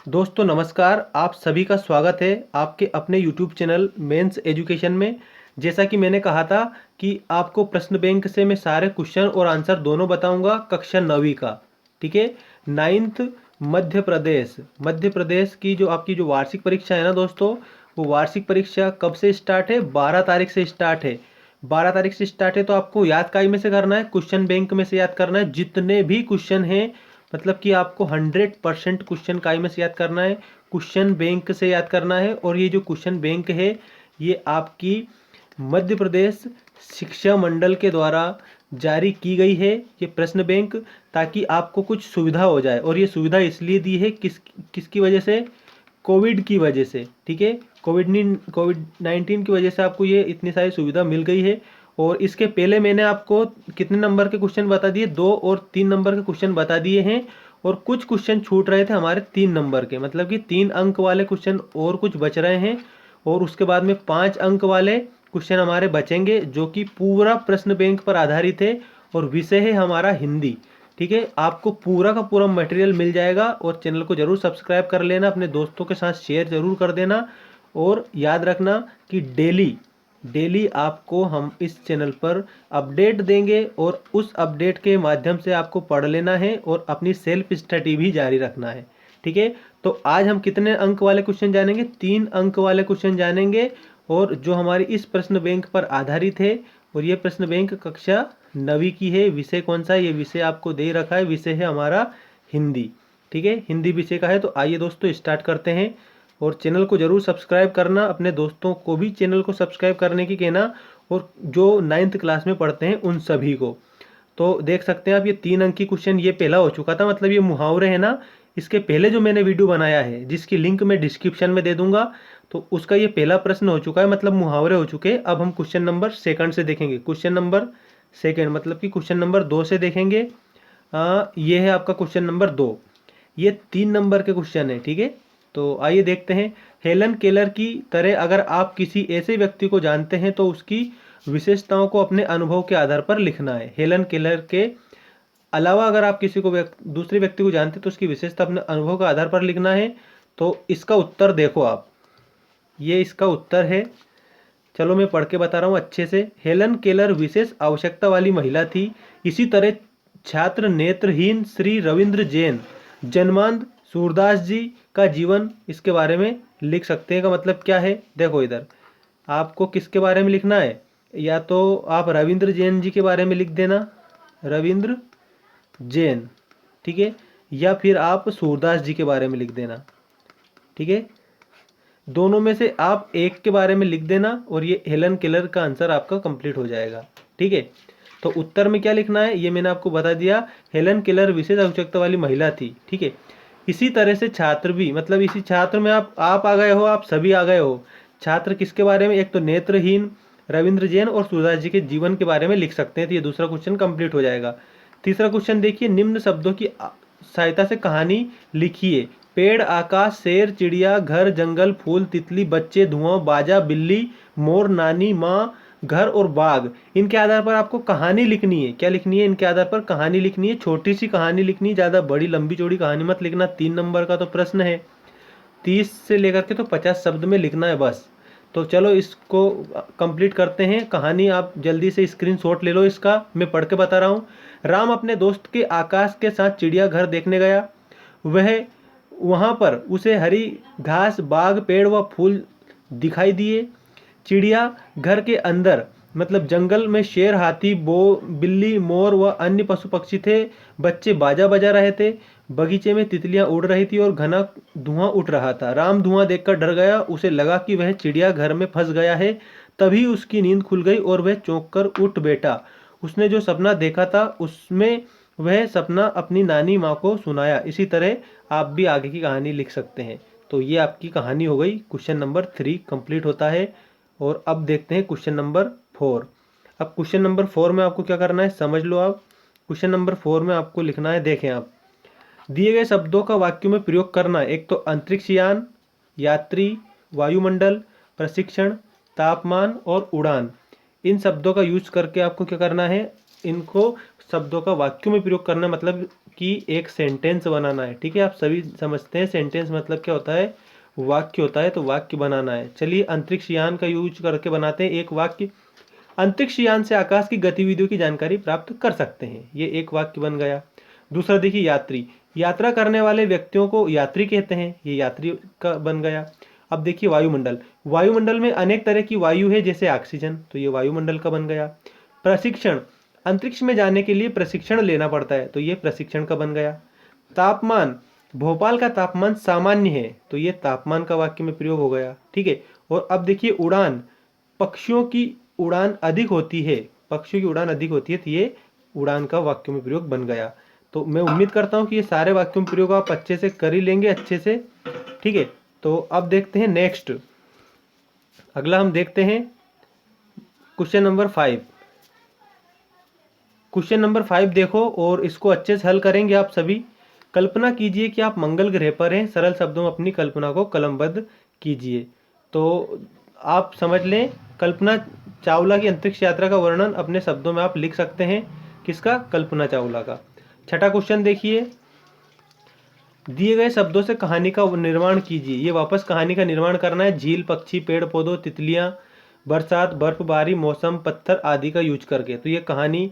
दोस्तों नमस्कार, आप सभी का स्वागत है आपके अपने यूट्यूब चैनल मेंस एजुकेशन में। जैसा कि मैंने कहा था कि आपको प्रश्न बैंक से मैं सारे क्वेश्चन और आंसर दोनों बताऊंगा कक्षा 9वीं का। ठीक है। नाइन्थ मध्य प्रदेश की जो आपकी जो वार्षिक परीक्षा है ना दोस्तों, वो वार्षिक परीक्षा कब से स्टार्ट है? 12 तारीख से स्टार्ट है। 12 तारीख से स्टार्ट है तो आपको याद काई में से करना है? क्वेश्चन बैंक में से याद करना है। जितने भी क्वेश्चन हैं मतलब कि आपको 100% क्वेश्चन काय में से याद करना है, क्वेश्चन बैंक से याद करना है। और ये जो क्वेश्चन बैंक है ये आपकी मध्य प्रदेश शिक्षा मंडल के द्वारा जारी की गई है ये प्रश्न बैंक, ताकि आपको कुछ सुविधा हो जाए। और ये सुविधा इसलिए दी है किसकी वजह से? कोविड की वजह से। ठीक है। कोविड 19 की वजह से आपको ये इतनी सारी सुविधा मिल गई है। और इसके पहले मैंने आपको कितने नंबर के क्वेश्चन बता दिए? 2 और 3 नंबर के क्वेश्चन बता दिए हैं। और कुछ क्वेश्चन छूट रहे थे हमारे 3 नंबर के, मतलब कि 3 अंक वाले क्वेश्चन और कुछ बच रहे हैं। और उसके बाद में 5 अंक वाले क्वेश्चन हमारे बचेंगे, जो कि पूरा प्रश्न बैंक पर आधारित है। और विषय है हमारा हिंदी। ठीक है। आपको पूरा का पूरा मटेरियल मिल जाएगा। और चैनल को जरूर सब्सक्राइब कर लेना, अपने दोस्तों के साथ शेयर जरूर कर देना। और याद रखना कि डेली डेली आपको हम इस चैनल पर अपडेट देंगे, और उस अपडेट के माध्यम से आपको पढ़ लेना है और अपनी सेल्फ स्टडी भी जारी रखना है। ठीक है। तो आज हम कितने अंक वाले क्वेश्चन जानेंगे? 3 अंक वाले क्वेश्चन जानेंगे। और जो हमारी इस प्रश्न बैंक पर आधारित है, और ये प्रश्न बैंक कक्षा 9वीं की है। विषय कौन सा है? ये विषय आपको दे रखा है, विषय है हमारा हिंदी। ठीक है। हिंदी विषय का है। तो आइए दोस्तों स्टार्ट करते हैं। और चैनल को जरूर सब्सक्राइब करना, अपने दोस्तों को भी चैनल को सब्सक्राइब करने की कहना। और जो 9th क्लास में पढ़ते हैं उन सभी को। तो देख सकते हैं आप, ये 3 अंक की क्वेश्चन ये पहला हो चुका था, मतलब ये मुहावरे है ना। इसके पहले जो मैंने वीडियो बनाया है, जिसकी लिंक मैं डिस्क्रिप्शन में दे दूंगा, तो उसका ये पहला प्रश्न हो चुका है, मतलब मुहावरे हो चुके हैं। अब हम क्वेश्चन नंबर सेकंड से देखेंगे। क्वेश्चन नंबर सेकंड मतलब कि क्वेश्चन नंबर 2 से देखेंगे। ये है आपका क्वेश्चन नंबर 2। ये 3 नंबर के क्वेश्चन है। ठीक है। तो आइए देखते हैं। हेलन केलर की तरह अगर आप किसी ऐसे व्यक्ति को जानते हैं तो उसकी विशेषताओं को अपने अनुभव के आधार पर लिखना है। हेलन केलर के अलावा अगर आप किसी को दूसरे व्यक्ति को जानते हैं तो उसकी विशेषता अपने अनुभव के आधार पर लिखना है। तो इसका उत्तर देखो आप, ये इसका उत्तर है। चलो मैं पढ़ के बता रहा हूँ अच्छे से। हेलन केलर विशेष आवश्यकता वाली महिला थी। इसी तरह छात्र नेत्रहीन श्री रविंद्र जैन जन्मांध सूरदास जी का जीवन इसके बारे में लिख सकते हैं। का मतलब क्या है? देखो इधर आपको किसके बारे में लिखना है? या तो आप रविंद्र जैन जी के बारे में लिख देना, रविंद्र जैन। ठीक है। या फिर आप सूरदास जी के बारे में लिख देना। ठीक है। दोनों में से आप एक के बारे में लिख देना और ये हेलन केलर का आंसर आपका कंप्लीट हो जाएगा। ठीक है। तो उत्तर में क्या लिखना है ये मैंने आपको बता दिया। हेलन केलर विशेष आवश्यकता वाली महिला थी। ठीक है। इसी तरह से छात्र भी, मतलब इसी छात्र में आप आ गए हो, आप सभी आ गए हो। छात्र किसके बारे में? एक तो नेत्रहीन रविंद्र जैन और सूरदास जी के जीवन के बारे में लिख सकते हैं। तो ये दूसरा क्वेश्चन कंप्लीट हो जाएगा। तीसरा क्वेश्चन देखिए, निम्न शब्दों की सहायता से कहानी लिखिए। पेड़, आकाश, शेर, चिड़िया, घर, जंगल, फूल, तितली, बच्चे, धुआं, बाजा, बिल्ली, मोर, नानी, माँ, घर और बाग। इनके आधार पर आपको कहानी लिखनी है। क्या लिखनी है? इनके आधार पर कहानी लिखनी है। छोटी सी कहानी लिखनी है, ज़्यादा बड़ी लंबी चौड़ी कहानी मत लिखना। 3 नंबर का तो प्रश्न है, 30 से लेकर के तो 50 शब्द में लिखना है बस। तो चलो इसको कंप्लीट करते हैं। कहानी आप जल्दी से स्क्रीनशॉट ले लो इसका, मैं पढ़ के बता रहा हूँ। राम अपने दोस्त के आकाश के साथ चिड़ियाघर देखने गया। वह वहाँ पर उसे हरी घास, बाग, पेड़ व फूल दिखाई दिए। चिड़िया घर के अंदर मतलब जंगल में शेर, हाथी, बिल्ली, मोर व अन्य पशु पक्षी थे। बच्चे बाजा बजा रहे थे। बगीचे में तितलियां उड़ रही थी और घना धुआं उठ रहा था। राम धुआं देखकर डर गया। उसे लगा कि वह चिड़िया घर में फंस गया है। तभी उसकी नींद खुल गई और वह चौंक कर उठ बैठा। उसने जो सपना देखा था उसमें वह सपना अपनी नानी माँ को सुनाया। इसी तरह आप भी आगे की कहानी लिख सकते हैं। तो ये आपकी कहानी हो गई। क्वेश्चन नंबर 3 कंप्लीट होता है। और अब देखते हैं क्वेश्चन नंबर 4। अब क्वेश्चन नंबर 4 में आपको क्या करना है समझ लो आप। क्वेश्चन नंबर 4 में आपको लिखना है, देखें आप, दिए गए शब्दों का वाक्यों में प्रयोग करना है। एक तो अंतरिक्ष यान, यात्री, वायुमंडल, प्रशिक्षण, तापमान और उड़ान। इन शब्दों का यूज करके आपको क्या करना है? इनको शब्दों का वाक्यों में प्रयोग करना, मतलब की एक सेंटेंस बनाना है। ठीक है, आप सभी समझते हैं सेंटेंस मतलब क्या होता है, वाक्य होता है, तो वाक्य बनाना है। चलिए अंतरिक्ष यान का यूज करके बनाते हैं एक वाक्य। अंतरिक्ष यान से आकाश की गतिविधियों की जानकारी प्राप्त कर सकते हैं, ये एक वाक्य बन गया। दूसरा देखिए यात्री, यात्रा करने वाले व्यक्तियों को यात्री कहते हैं, ये यात्री का बन गया। अब देखिए वायुमंडल, वायुमंडल में अनेक तरह की वायु है जैसे ऑक्सीजन, तो ये वायुमंडल का बन गया। प्रशिक्षण, अंतरिक्ष में जाने के लिए प्रशिक्षण लेना पड़ता है, तो ये प्रशिक्षण का बन गया। तापमान, भोपाल का तापमान सामान्य है, तो ये तापमान का वाक्य में प्रयोग हो गया। ठीक है, और अब देखिए उड़ान, पक्षियों की उड़ान अधिक होती है, पक्षियों की उड़ान अधिक होती है, तो ये उड़ान का वाक्य में प्रयोग बन गया। तो मैं उम्मीद करता हूँ कि ये सारे वाक्यों में प्रयोग आप अच्छे से कर ही लेंगे अच्छे से। ठीक है, तो अब देखते हैं नेक्स्ट, अगला हम देखते हैं क्वेश्चन नंबर 5। क्वेश्चन नंबर 5 देखो और इसको अच्छे से हल करेंगे आप सभी। कल्पना कीजिए कि आप मंगल ग्रह पर हैं, सरल शब्दों में अपनी कल्पना को कलमबद्ध कीजिए। तो आप समझ लें, कल्पना चावला की अंतरिक्ष यात्रा का वर्णन अपने शब्दों में आप लिख सकते हैं। किसका? कल्पना चावला का। छठा क्वेश्चन देखिए, दिए गए शब्दों से कहानी का निर्माण कीजिए। ये वापस कहानी का निर्माण करना है, झील, पक्षी, पेड़ पौधों, तितलियां, बरसात, बर्फबारी, मौसम, पत्थर आदि का यूज करके। तो ये कहानी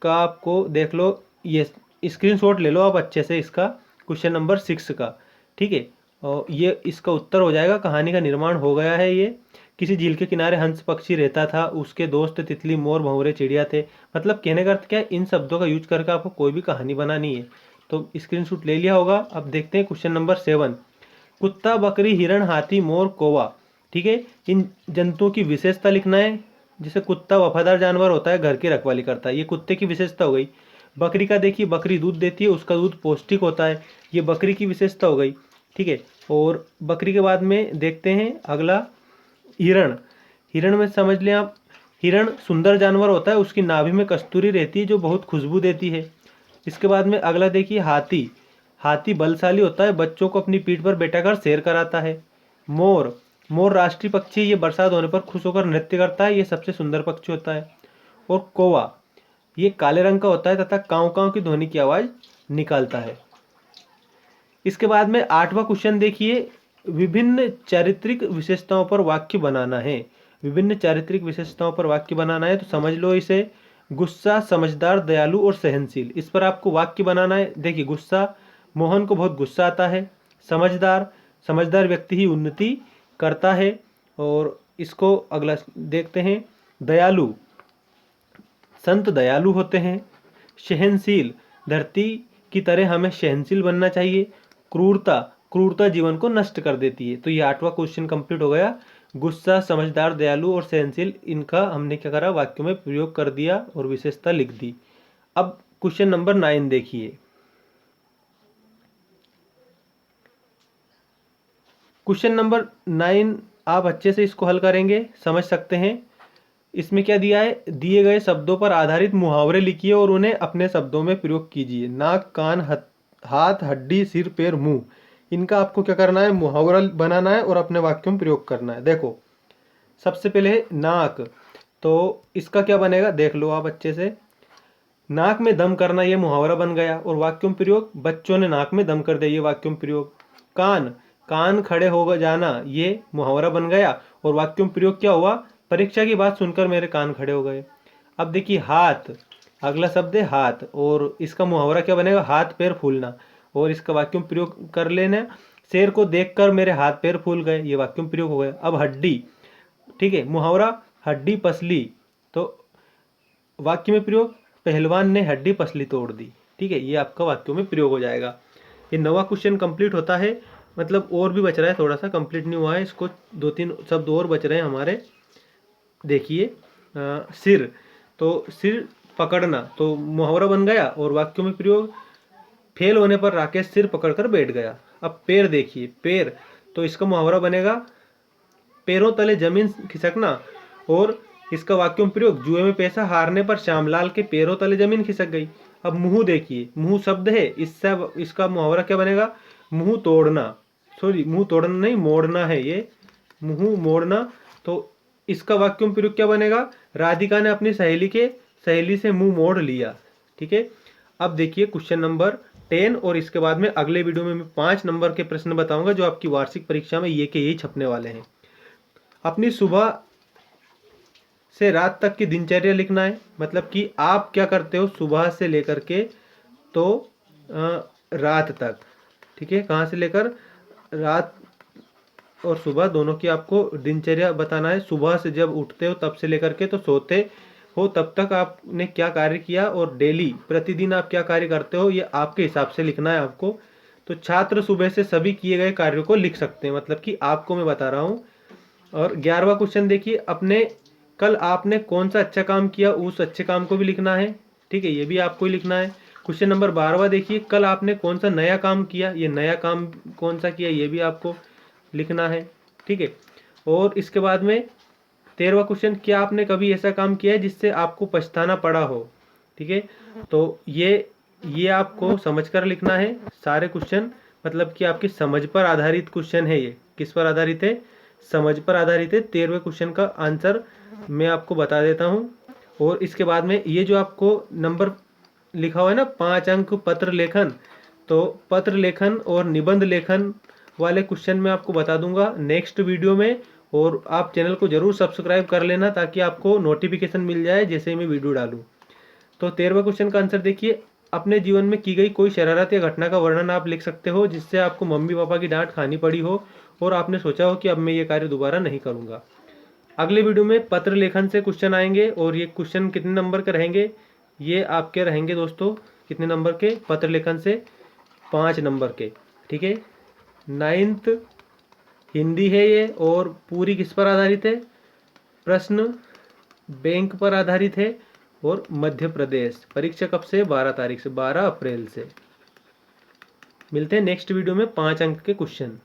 का आपको देख लो, ये स्क्रीनशॉट ले लो आप अच्छे से इसका, क्वेश्चन नंबर 6 का। ठीक है, और ये इसका उत्तर हो जाएगा, कहानी का निर्माण हो गया है। ये किसी झील के किनारे हंस पक्षी रहता था, उसके दोस्त तितली, मोर, भंवरे, चिड़िया थे। मतलब कहने का अर्थ क्या है, इन शब्दों का यूज करके आपको कोई भी कहानी बनानी है। तो स्क्रीनशॉट ले लिया होगा। अब देखते हैं क्वेश्चन नंबर 7। कुत्ता, बकरी, हिरण, हाथी, मोर, कौवा। ठीक है, इन जंतुओं की विशेषता लिखना है। जैसे कुत्ता वफादार जानवर होता है, घर की रखवाली करता है, ये कुत्ते की विशेषता हो गई। बकरी का देखिए, बकरी दूध देती है, उसका दूध पौष्टिक होता है, ये बकरी की विशेषता हो गई। ठीक है, और बकरी के बाद में देखते हैं अगला हिरण। हिरण में समझ लें आप, हिरण सुंदर जानवर होता है, उसकी नाभि में कस्तूरी रहती है जो बहुत खुशबू देती है। इसके बाद में अगला देखिए हाथी। हाथी बलशाली होता है, बच्चों को अपनी पीठ पर बैठाकर सैर कराता है। मोर, मोर राष्ट्रीय पक्षी, ये बरसात होने पर खुश होकर नृत्य करता है, ये सबसे सुंदर पक्षी होता है। और कौवा, ये काले रंग का होता है तथा कांव कांव की ध्वनि की आवाज निकालता है। इसके बाद में 8वां क्वेश्चन देखिए, विभिन्न चारित्रिक विशेषताओं पर वाक्य बनाना है। विभिन्न चारित्रिक विशेषताओं पर वाक्य बनाना है, तो समझ लो इसे, गुस्सा, समझदार, दयालु और सहनशील। इस पर आपको वाक्य बनाना है। देखिए गुस्सा, मोहन को बहुत गुस्सा आता है। समझदार, समझदार व्यक्ति ही उन्नति करता है। और इसको अगला देखते हैं, दयालु, संत दयालु होते हैं। सहनशील, धरती की तरह हमें सहनशील बनना चाहिए। क्रूरता, क्रूरता जीवन को नष्ट कर देती है। तो ये 8वां क्वेश्चन कंप्लीट हो गया। गुस्सा, समझदार, दयालु और सहनशील, इनका हमने क्या करा, वाक्यों में प्रयोग कर दिया और विशेषता लिख दी। अब क्वेश्चन नंबर 9 देखिए। क्वेश्चन नंबर 9 आप अच्छे से इसको हल करेंगे, समझ सकते हैं। इसमें क्या दिया है, दिए गए शब्दों पर आधारित मुहावरे लिखिए और उन्हें अपने शब्दों में प्रयोग कीजिए। नाक, कान, हाथ, हड्डी, सिर, पैर, मुंह, इनका आपको क्या करना है, मुहावरा बनाना है और अपने वाक्यों में प्रयोग करना है। देखो सबसे पहले है नाक, तो इसका क्या बनेगा, देख लो आप अच्छे से। नाक में दम करना, ये मुहावरा बन गया और वाक्यों में प्रयोग, बच्चों ने नाक में दम कर दिया, ये वाक्यों में प्रयोग। कान, कान खड़े हो जाना, ये मुहावरा बन गया और वाक्यों में प्रयोग क्या हुआ, परीक्षा की बात सुनकर मेरे कान खड़े हो गए। अब देखिए हाथ, अगला शब्द है हाथ, और इसका मुहावरा क्या बनेगा, हाथ पैर फूलना, और इसका वाक्यों में प्रयोग कर लेना। शेर को देखकर मेरे हाथ पैर फूल गए, ये वाक्यों में प्रयोग हो गया। अब हड्डी, ठीक है, मुहावरा हड्डी पसली, तो वाक्य में प्रयोग, पहलवान ने हड्डी पसली तोड़ दी। ठीक है, ये आपका वाक्यों में प्रयोग हो जाएगा। ये 9वां क्वेश्चन कंप्लीट होता है, मतलब और भी बच रहा है, थोड़ा सा कंप्लीट नहीं हुआ है, इसको 2-3 शब्द और बच रहे हैं हमारे। देखिए सिर, तो सिर पकड़ना, तो मुहावरा बन गया और वाक्यों में प्रयोग, फेल होने पर राकेश सिर पकड़कर बैठ गया। अब पैर देखिए, पैर, तो इसका मुहावरा बनेगा, पैरों तले जमीन खिसकना, और इसका वाक्यों में प्रयोग, जुए में पैसा हारने पर श्यामलाल के पैरों तले जमीन खिसक गई। अब मुंह देखिए, मुंह शब्द है, इससे इसका मुहावरा क्या बनेगा, मुंह तोड़ना, सॉरी मुंह तोड़ना नहीं, मोड़ना है ये, मुंह मोड़ना। तो इसका वाक्यों में प्रयोग क्या बनेगा, राधिका ने अपनी सहेली से मुंह मोड़ लिया। ठीक है, अब देखिए क्वेश्चन नंबर 10, और इसके बाद में अगले वीडियो में मैं 5 नंबर के प्रश्न बताऊंगा जो आपकी वार्षिक परीक्षा में ये के यही छपने वाले हैं। अपनी सुबह से रात तक की दिनचर्या लिखना है, मतलब कि आप क्या करते हो सुबह से लेकर के तो रात तक, ठीक है, कहाँ से लेकर रात और सुबह दोनों की आपको दिनचर्या बताना है। सुबह से जब उठते हो तब से लेकर के तो सोते हो तब तक आपने क्या कार्य किया, और डेली प्रतिदिन आप क्या कार्य करते हो, ये आपके हिसाब से लिखना है आपको। तो छात्र सुबह से सभी किए गए कार्यों को लिख सकते हैं, मतलब कि आपको मैं बता रहा हूँ। और 11वां क्वेश्चन देखिए, अपने कल आपने कौन सा अच्छा काम किया उस अच्छे काम को भी लिखना है, ठीक है, ये भी आपको ही लिखना है। क्वेश्चन नंबर 12वां देखिए, कल आपने कौन सा नया काम किया, ये नया काम कौन सा किया ये भी आपको लिखना है, ठीक है। और इसके बाद में 13वां क्वेश्चन, क्या आपने कभी ऐसा काम किया है जिससे आपको पछताना पड़ा हो, ठीक है। तो ये आपको समझकर लिखना है सारे क्वेश्चन, मतलब कि आपकी समझ पर आधारित क्वेश्चन है। ये किस पर आधारित है, समझ पर आधारित है। 13वें क्वेश्चन का आंसर मैं आपको बता देता हूँ। और इसके बाद में ये जो आपको नंबर लिखा हुआ है ना 5 अंक पत्र लेखन, तो पत्र लेखन और निबंध लेखन वाले क्वेश्चन मैं आपको बता दूंगा नेक्स्ट वीडियो में। और आप चैनल को जरूर सब्सक्राइब कर लेना ताकि आपको नोटिफिकेशन मिल जाए जैसे ही मैं वीडियो डालूं। तो 13वें क्वेश्चन का आंसर देखिए, अपने जीवन में की गई कोई शरारत या घटना का वर्णन आप लिख सकते हो जिससे आपको मम्मी पापा की डांट खानी पड़ी हो और आपने सोचा हो कि अब मैं ये कार्य दोबारा नहीं करूंगा। अगले वीडियो में पत्र लेखन से क्वेश्चन आएंगे, और ये क्वेश्चन कितने नंबर के रहेंगे, ये आपके रहेंगे दोस्तों कितने नंबर के, पत्र लेखन से 5 नंबर के, ठीक है। 9th हिंदी है ये, और पूरी किस पर आधारित है, प्रश्न बैंक पर आधारित है। और मध्य प्रदेश, परीक्षा कब से, 12 तारीख से, 12 अप्रैल से। मिलते हैं नेक्स्ट वीडियो में 5 अंक के क्वेश्चन।